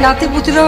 নাতিপুতিরা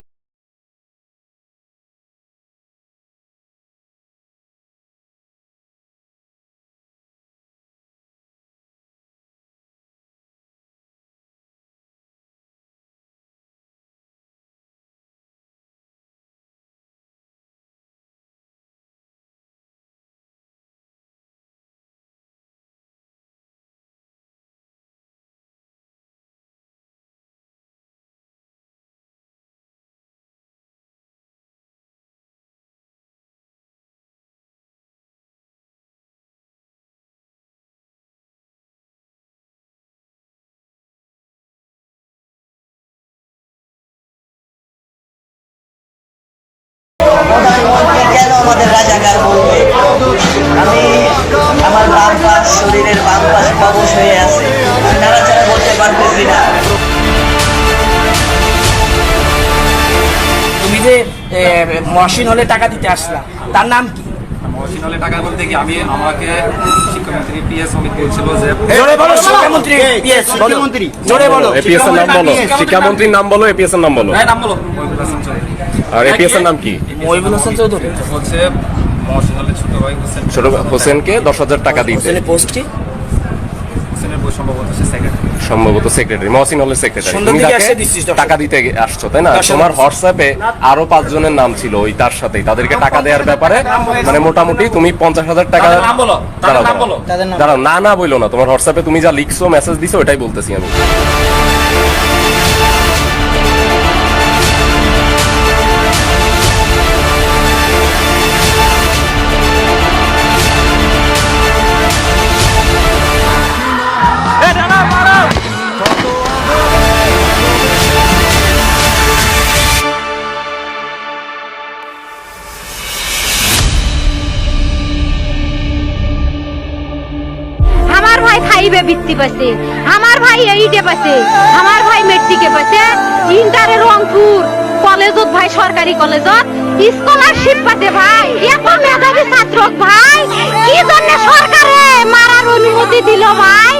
প্রধানমন্ত্রী কেন আমাদের রাজাকার বলবে? আমি আমার বাম পাশ, শরীরের বাম পাশ কবশ হয়ে আছে, নাড়াচাড়া বলতে পারতেছি না। তুমি যে মহসিন হলে টাকা দিতে আসলা, তার নাম কি? মহসিন হলে টাকা বলতে কি আমাকে শিক্ষামন্ত্রী পিএস অমিত বলছিল যে জোরে বলো শিক্ষামন্ত্রী পিএস শিক্ষামন্ত্রী জোরে বলো এপিএস এর নাম বলো, শিক্ষামন্ত্রীর নাম বলো, এপিএস এর নাম বলো। নাম বলো মহিবুল হাসান চৌধুরী। আর এপিএস এর নাম কি? মহিবুল হাসান চৌধুরী হচ্ছে মহসিন হলে ছোট ভাই হোসেন, ছোট হোসেনকে 10,000 টাকা দিতে। হোসেনের পোস্টটি হোসেনের বই সম্ভবত সে সেক্রেটারি, সম্ভবত সেক্রেটারি, মহসিন হলের সেক্রেটারি। সন্ধ্যা তুমি দিকে তাকে এসে দিচ্ছিস টাকা দিতে আসছো তাই না? দর্শক। তোমার হোয়াটসঅ্যাপে আরো 5 জনের নাম ছিল ওই তার সাথেই, তাদেরকে টাকা দেওয়ার ব্যাপারে মানে মোটামুটি তুমি 50,000 টাকা। তাদের নাম বলো, তাদের নাম বলো। দাঁড়াও, না না বললো না, তোমার হোয়াটসঅ্যাপে তুমি যা লিখছো, মেসেজ দিছো, ওটাই বলতেছি আমি। আমার ভাই খাইবে বৃত্তি পাচ্ছে, আমার ভাই এইটে পাচ্ছে, আমার ভাই মেট্রিকে পাচ্ছে, ইন্টারে রংপুর কলেজত ভাই, সরকারি কলেজত স্কলারশিপ পাতে ভাই, এত মেধাবী ছাত্র ভাই, কি জন্য সরকারে মারার অনুমতি দিল ভাই?